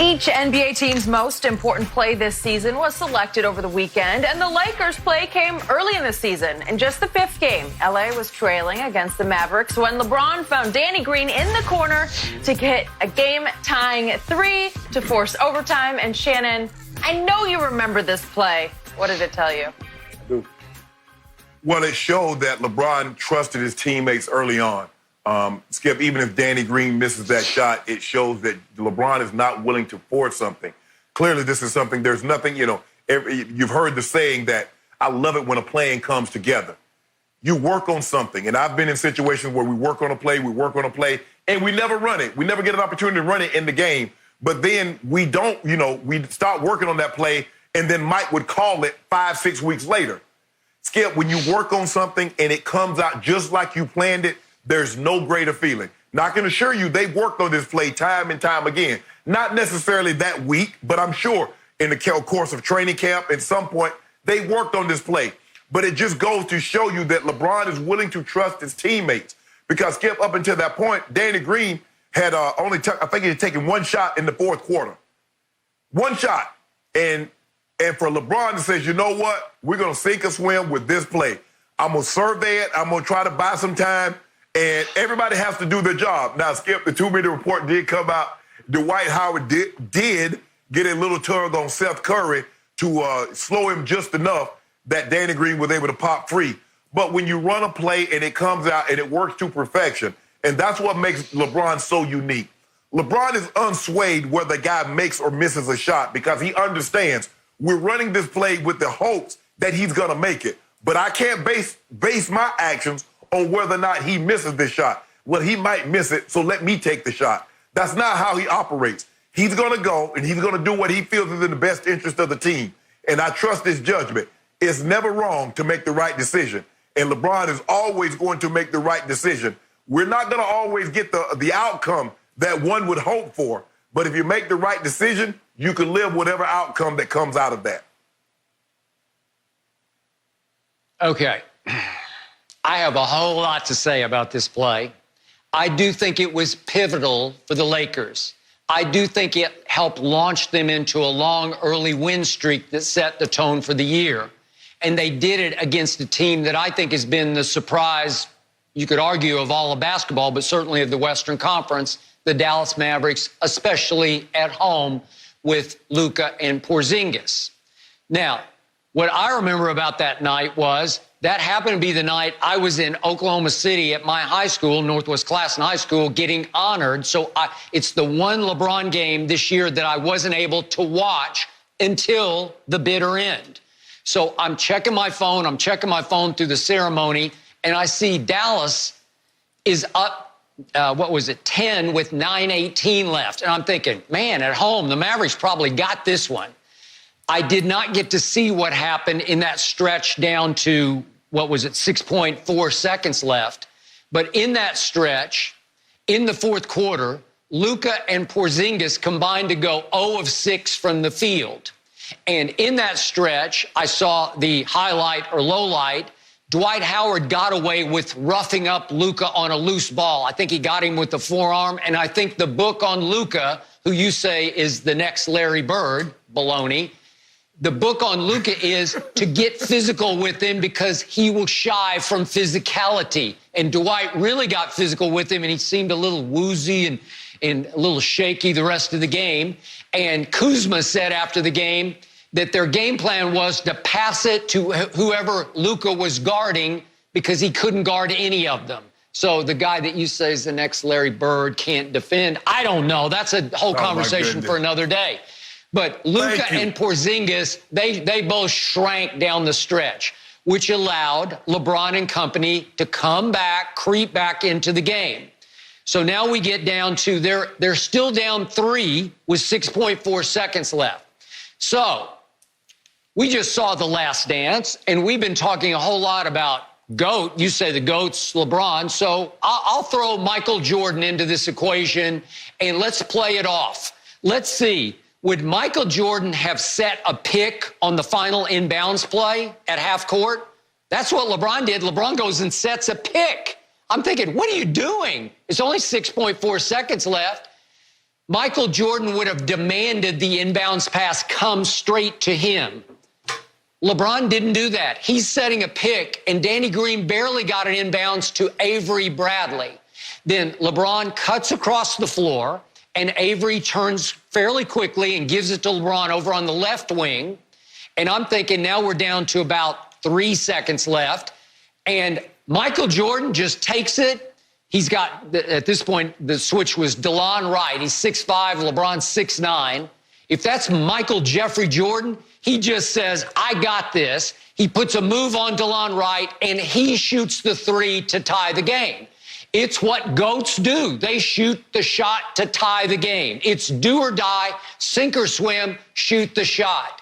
Each NBA team's most important play this season was selected over the weekend, and the Lakers' play came early in the season. In just the fifth game, LA was trailing against the Mavericks when LeBron found Danny Green in the corner to hit a game-tying three to force overtime. And Shannon, I know you remember this play. What did it tell you? Well, it showed that LeBron trusted his teammates early on. Skip, even if Danny Green misses that shot, it shows that LeBron is not willing to force something. Clearly, this is something, there's nothing, you've heard the saying that I love it when a plan comes together. You work on something, and I've been in situations where we work on a play, and we never run it. We never get an opportunity to run it in the game, but then we don't, we start working on that play, and then Mike would call it 5-6 weeks later. Skip, when you work on something and it comes out just like you planned it, there's no greater feeling. Now, I can assure you they've worked on this play time and time again. Not necessarily that week, but I'm sure in the course of training camp, at some point, they worked on this play. But it just goes to show you that LeBron is willing to trust his teammates. Because, Skip, up until that point, Danny Green had I think he had taken one shot in the fourth quarter. One shot. And for LeBron to say, you know what? We're going to sink or swim with this play. I'm going to survey it. I'm going to try to buy some time. And everybody has to do their job. Now, Skip, the 2-minute report did come out. Dwight Howard did get a little tug on Seth Curry to slow him just enough that Danny Green was able to pop free. But when you run a play and it comes out and it works to perfection, and that's what makes LeBron so unique. LeBron is unswayed whether the guy makes or misses a shot because he understands we're running this play with the hopes that he's going to make it. But I can't base my actions on whether or not he misses this shot. Well, he might miss it, so let me take the shot. That's not how he operates. He's going to go, and he's going to do what he feels is in the best interest of the team. And I trust his judgment. It's never wrong to make the right decision. And LeBron is always going to make the right decision. We're not going to always get the outcome that one would hope for. But if you make the right decision, you can live whatever outcome that comes out of that. Okay. I have a whole lot to say about this play. I do think it was pivotal for the Lakers. I do think it helped launch them into a long early win streak that set the tone for the year. And they did it against a team that I think has been the surprise, you could argue, of all of basketball, but certainly of the Western Conference, the Dallas Mavericks, especially at home with Luka and Porzingis. Now, what I remember about that night was that happened to be the night I was in Oklahoma City at my high school, Northwest Classen High School, getting honored. So it's the one LeBron game this year that I wasn't able to watch until the bitter end. So I'm checking my phone through the ceremony, and I see Dallas is up, 10 with 9:18 left. And I'm thinking, man, at home, the Mavericks probably got this one. I did not get to see what happened in that stretch down to, 6.4 seconds left. But in that stretch, in the fourth quarter, Luka and Porzingis combined to go 0 of 6 from the field. And in that stretch, I saw the highlight or low light. Dwight Howard got away with roughing up Luka on a loose ball. I think he got him with the forearm. And I think the book on Luka, who you say is the next Larry Bird, baloney, the book on Luka is to get physical with him because he will shy from physicality. And Dwight really got physical with him, and he seemed a little woozy and a little shaky the rest of the game. And Kuzma said after the game that their game plan was to pass it to whoever Luka was guarding because he couldn't guard any of them. So the guy that you say is the next Larry Bird can't defend. I don't know. That's a whole conversation for another day. But Luka and Porzingis, they both shrank down the stretch, which allowed LeBron and company to come back, creep back into the game. So now we get down to they're still down 3 with 6.4 seconds left. So we just saw The Last Dance, and we've been talking a whole lot about GOAT. You say the GOAT's LeBron. So I'll throw Michael Jordan into this equation, and let's play it off. Let's see. Would Michael Jordan have set a pick on the final inbounds play at half court? That's what LeBron did. LeBron goes and sets a pick. I'm thinking, what are you doing? It's only 6.4 seconds left. Michael Jordan would have demanded the inbounds pass come straight to him. LeBron didn't do that. He's setting a pick, and Danny Green barely got an inbounds to Avery Bradley. Then LeBron cuts across the floor, and Avery turns fairly quickly and gives it to LeBron over on the left wing. And I'm thinking now we're down to about 3 seconds left. And Michael Jordan just takes it. He's got, at this point, the switch was DeLon Wright. He's 6'5", LeBron's 6'9". If that's Michael Jeffrey Jordan, he just says, I got this. He puts a move on DeLon Wright, and he shoots the three to tie the game. It's what GOATs do. They shoot the shot to tie the game. It's do or die, sink or swim, shoot the shot.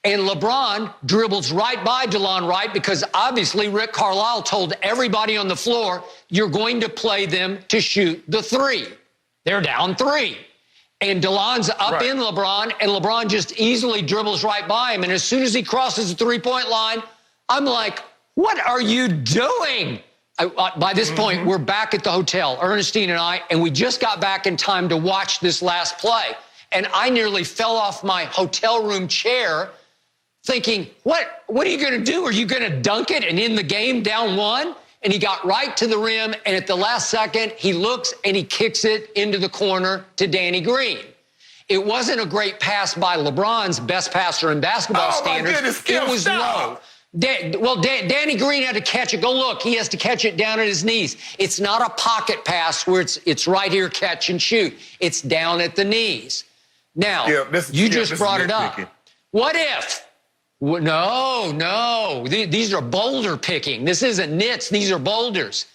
And LeBron dribbles right by DeLon Wright because obviously Rick Carlisle told everybody on the floor, you're going to play them to shoot the three. They're down 3. And DeLon's up in LeBron, and LeBron just easily dribbles right by him. And as soon as he crosses the three-point line, I'm like, what are you doing? By this point, we're back at the hotel, Ernestine and I, and we just got back in time to watch this last play. And I nearly fell off my hotel room chair thinking, what are you going to do? Are you going to dunk it and end the game down 1? And he got right to the rim, and at the last second, he looks and he kicks it into the corner to Danny Green. It wasn't a great pass by LeBron's best passer in basketball standards. It was low. Danny Green had to catch it. Go look. He has to catch it down at his knees. It's not a pocket pass where it's right here, catch and shoot. It's down at the knees. Now, you just brought it up. What if? No. These are boulder picking. This isn't nits. These are boulders.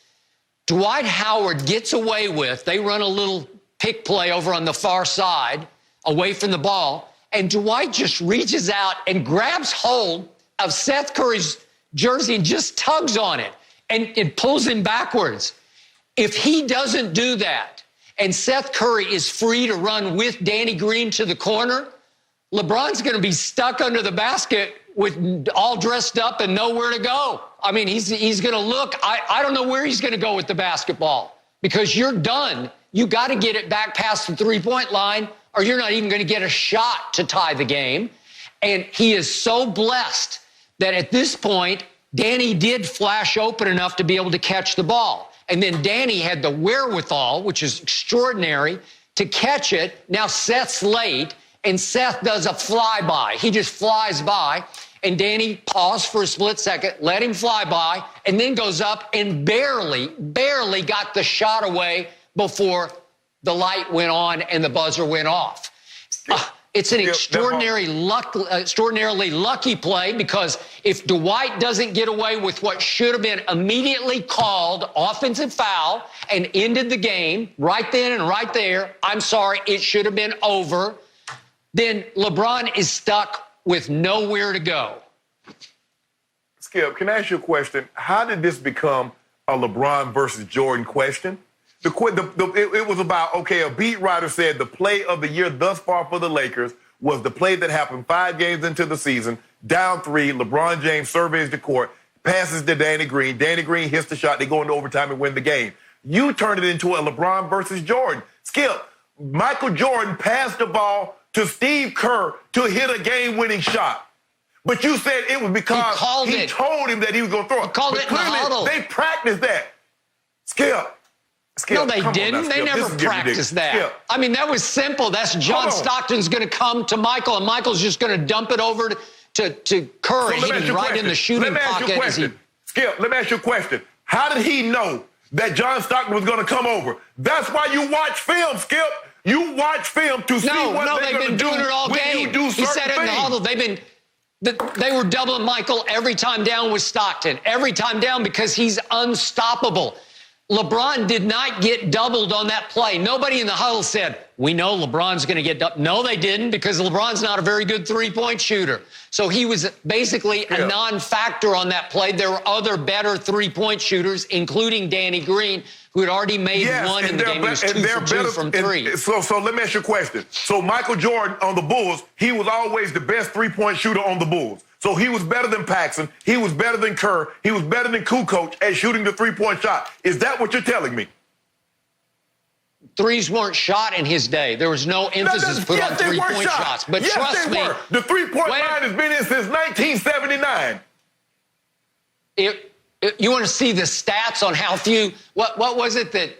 Dwight Howard gets away with, they run a little pick play over on the far side, away from the ball, and Dwight just reaches out and grabs hold of Seth Curry's jersey and just tugs on it, and it pulls him backwards. If he doesn't do that, and Seth Curry is free to run with Danny Green to the corner, LeBron's going to be stuck under the basket with all dressed up and nowhere to go. I mean, he's going to look. I don't know where he's going to go with the basketball because you're done. You got to get it back past the three-point line or you're not even going to get a shot to tie the game. And he is so blessed that at this point, Danny did flash open enough to be able to catch the ball. And then Danny had the wherewithal, which is extraordinary, to catch it. Now Seth's late. And Seth does a flyby. He just flies by, and Danny paused for a split second, let him fly by, and then goes up and barely got the shot away before the light went on and the buzzer went off. It's an extraordinarily lucky play because if Dwight doesn't get away with what should have been immediately called offensive foul and ended the game right then and right there, I'm sorry, it should have been over. Then LeBron is stuck with nowhere to go. Skip, can I ask you a question? How did this become a LeBron versus Jordan question? It was about, okay, a beat writer said the play of the year thus far for the Lakers was the play that happened 5 games into the season, down 3, LeBron James surveys the court, passes to Danny Green hits the shot, they go into overtime and win the game. You turned it into a LeBron versus Jordan. Skip, Michael Jordan passed the ball to Steve Kerr to hit a game-winning shot. But you said it was because he told him that he was going to throw it. He called it in the huddle. They practiced that. Skip. No, they didn't. They never practiced that. Skip. I mean, that was simple. That's John Stockton's going to come to Michael, and Michael's just going to dump it over to Kerr, and he's right in the shooting pocket. Skip, let me ask you a question. How did he know that John Stockton was going to come over? That's why you watch film, Skip. You watch film to see what they're going to do doing it all game. He said it in the huddle. They were doubling Michael every time down with Stockton. Every time down because he's unstoppable. LeBron did not get doubled on that play. Nobody in the huddle said, we know LeBron's going to get doubled. No, they didn't because LeBron's not a very good three-point shooter. So he was basically a non-factor on that play. There were other better three-point shooters, including Danny Green, who had already made one in the game. He was 2 for 2 from 3. So let me ask you a question. So Michael Jordan on the Bulls, he was always the best three-point shooter on the Bulls. So he was better than Paxson. He was better than Kerr. He was better than Kukoc at shooting the three-point shot. Is that what you're telling me? threes weren't shot in his day. There was no emphasis put on three-point shots. But yes, trust me, the three-point line has been in since 1979. You want to see the stats on how few? What was it that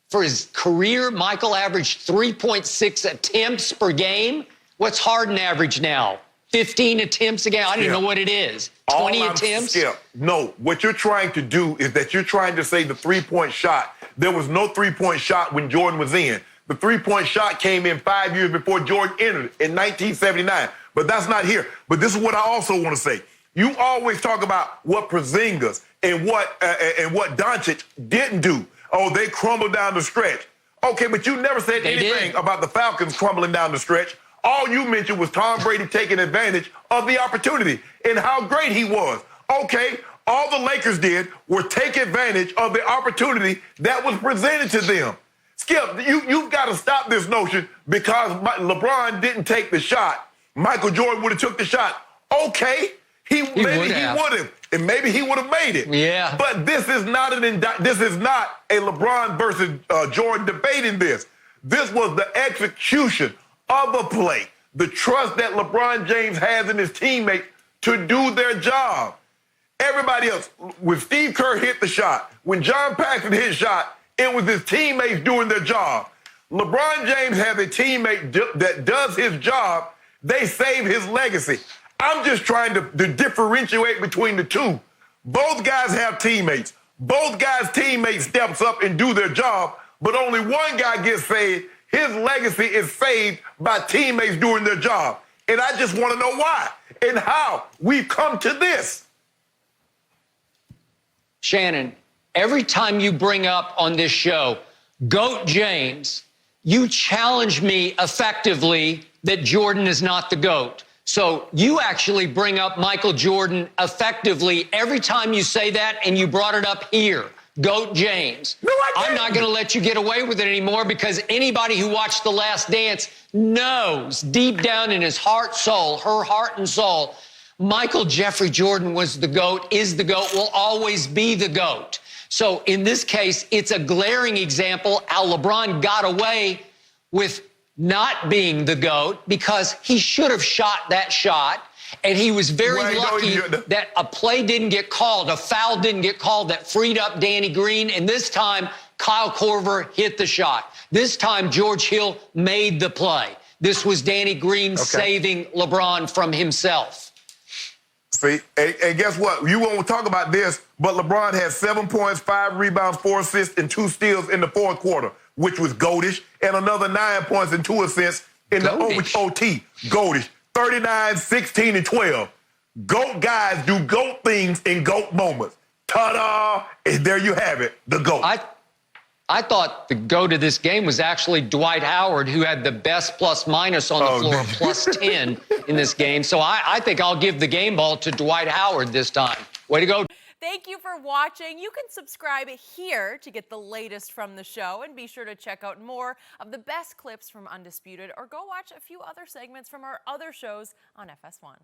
for his career, Michael averaged 3.6 attempts per game? What's Harden average now? 15 attempts a game? I don't even know what it is. 20 attempts? No, what you're trying to do is that you're trying to say the three-point shot. There was no three-point shot when Jordan was in. The three-point shot came in 5 years before Jordan entered in 1979. But that's not here. But this is what I also want to say. You always talk about what Porzingis and what Doncic didn't do. Oh, they crumbled down the stretch. Okay, but you never said anything about the Falcons crumbling down the stretch. All you mentioned was Tom Brady taking advantage of the opportunity and how great he was. Okay, all the Lakers did was take advantage of the opportunity that was presented to them. Skip, you've got to stop this notion because LeBron didn't take the shot. Michael Jordan would have took the shot. Okay, maybe he would have, and maybe he would have made it. Yeah. But this is not this is not a LeBron versus Jordan debate in this. This was the execution of a play, the trust that LeBron James has in his teammates to do their job. Everybody else, when Steve Kerr hit the shot, when John Paxson hit shot, it was his teammates doing their job. LeBron James has a teammate that does his job. They save his legacy. I'm just trying to differentiate between the two. Both guys have teammates. Both guys' teammates steps up and do their job, but only one guy gets saved. His legacy is saved by teammates doing their job. And I just want to know why and how we've come to this. Shannon, every time you bring up on this show, GOAT James, you challenge me effectively that Jordan is not the GOAT. So you actually bring up Michael Jordan effectively every time you say that, and you brought it up here. GOAT James. No, I didn't. I'm not going to let you get away with it anymore because anybody who watched The Last Dance knows deep down in his heart, soul, her heart and soul, Michael Jeffrey Jordan was the GOAT, is the GOAT, will always be the GOAT. So in this case, it's a glaring example how LeBron got away with not being the GOAT because he should have shot that shot. And he was very lucky that a play didn't get called, a foul didn't get called that freed up Danny Green. And this time, Kyle Korver hit the shot. This time, George Hill made the play. This was Danny Green saving LeBron from himself. See, and guess what? You won't talk about this, but LeBron had 7 points, 5 rebounds, 4 assists, and 2 steals in the fourth quarter, which was goatish, and another 9 points and 2 assists in the OT. Goatish. 39, 16, and 12. GOAT guys do GOAT things in GOAT moments. Ta-da! And there you have it, the GOAT. I thought the GOAT of this game was actually Dwight Howard, who had the best plus-minus on the floor, plus 10 in this game. So I think I'll give the game ball to Dwight Howard this time. Way to go. Thank you for watching. You can subscribe here to get the latest from the show, and be sure to check out more of the best clips from Undisputed, or go watch a few other segments from our other shows on FS1.